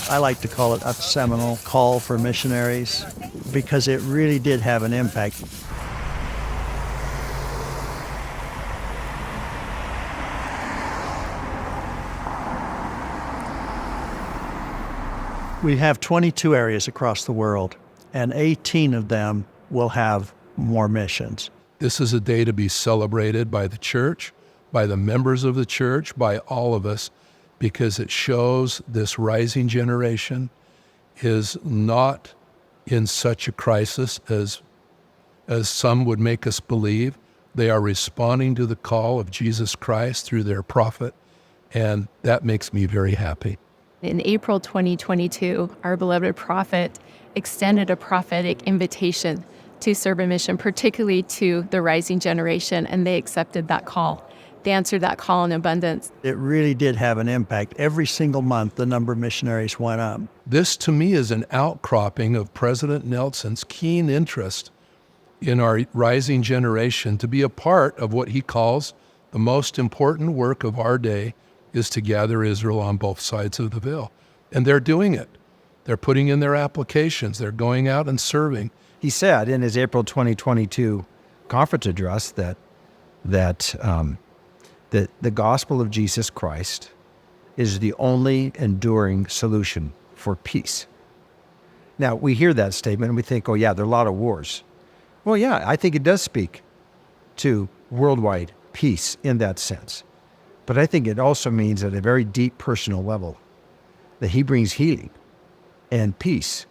I like to call it a seminal call for missionaries because it really did have an impact. We have 22 areas across the world, and 18 of them will have more missions. This is a day to be celebrated by the church, by the members of the church, by all of us, because it shows this rising generation is not in such a crisis as some would make us believe. They are responding to the call of Jesus Christ through their prophet, and that makes me very happy. In April 2022, our beloved prophet extended a prophetic invitation to serve a mission, particularly to the rising generation, and they accepted that call. They answered that call in abundance. It really did have an impact. Every single month, the number of missionaries went up. This, to me, is an outcropping of President Nelson's keen interest in our rising generation to be a part of what he calls the most important work of our day is to gather Israel on both sides of the veil. And they're doing it. They're putting in their applications. They're going out and serving. He said in his April 2022 conference address that the gospel of Jesus Christ is the only enduring solution for peace. Now, we hear that statement and we think, oh yeah, there are a lot of wars. Well, yeah, I think it does speak to worldwide peace in that sense. But I think it also means at a very deep personal level that he brings healing and peace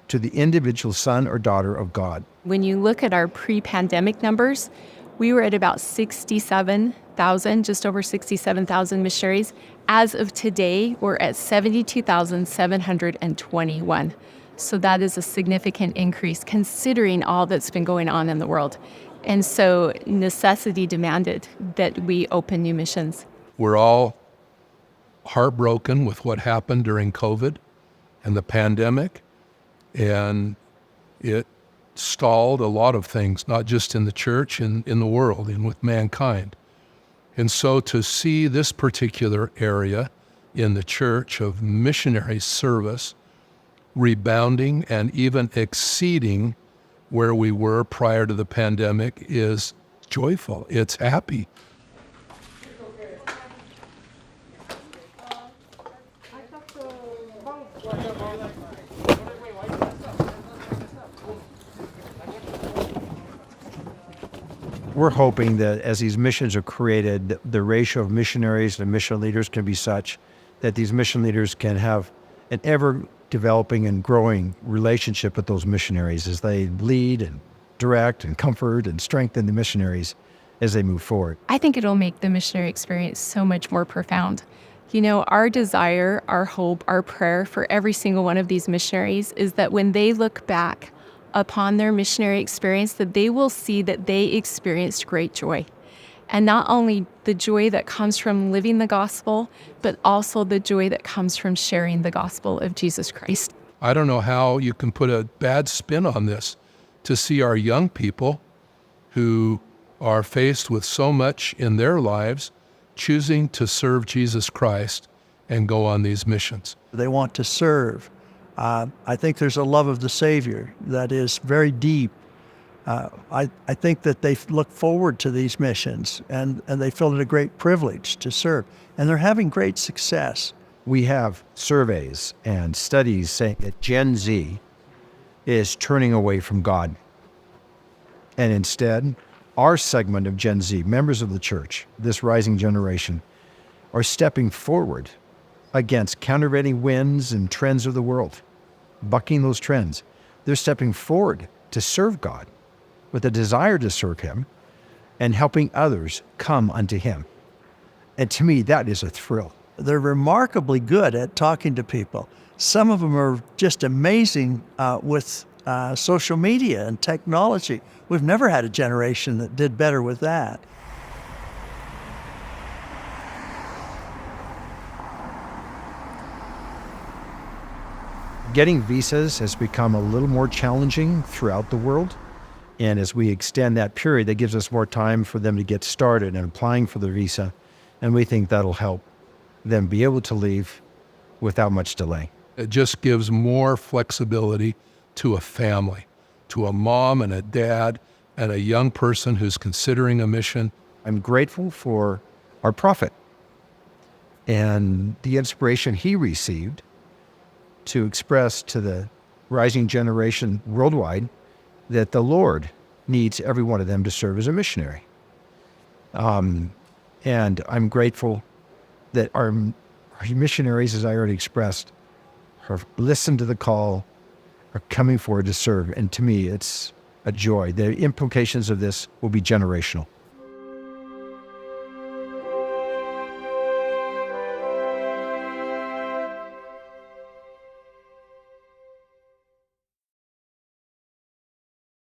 to the individual son or daughter of God. When you look at our pre-pandemic numbers, we were at about 67,000, just over 67,000 missionaries. As of today, we're at 72,721. So that is a significant increase considering all that's been going on in the world. And so necessity demanded that we open new missions. We're all heartbroken with what happened during COVID and the pandemic, and it stalled a lot of things, not just in the church, in the world, and with mankind. And so to see this particular area in the church of missionary service rebounding and even exceeding where we were prior to the pandemic is joyful. It's happy. We're hoping that as these missions are created, the ratio of missionaries and mission leaders can be such that these mission leaders can have an ever-developing and growing relationship with those missionaries as they lead and direct and comfort and strengthen the missionaries as they move forward. I think it'll make the missionary experience so much more profound. You know, our desire, our hope, our prayer for every single one of these missionaries is that when they look back upon their missionary experience, that they will see that they experienced great joy. And not only the joy that comes from living the gospel, but also the joy that comes from sharing the gospel of Jesus Christ. I don't know how you can put a bad spin on this, to see our young people who are faced with so much in their lives choosing to serve Jesus Christ and go on these missions. They want to serve. I think there's a love of the Savior that is very deep. I think that they look forward to these missions and they feel it a great privilege to serve. And they're having great success. We have surveys and studies saying that Gen Z is turning away from God. And instead, our segment of Gen Z, members of the church, this rising generation, are stepping forward against countervailing winds and trends of the world, bucking those trends. They're stepping forward to serve God with a desire to serve Him and helping others come unto Him. And to me, that is a thrill. They're remarkably good at talking to people. Some of them are just amazing with social media and technology. We've never had a generation that did better with that. Getting visas has become a little more challenging throughout the world. And as we extend that period, that gives us more time for them to get started and applying for the visa. And we think that'll help them be able to leave without much delay. It just gives more flexibility to a family, to a mom and a dad and a young person who's considering a mission. I'm grateful for our prophet and the inspiration he received to express to the rising generation worldwide that the Lord needs every one of them to serve as a missionary. And I'm grateful that our missionaries, as I already expressed, have listened to the call, are coming forward to serve. And to me, it's a joy. The implications of this will be generational.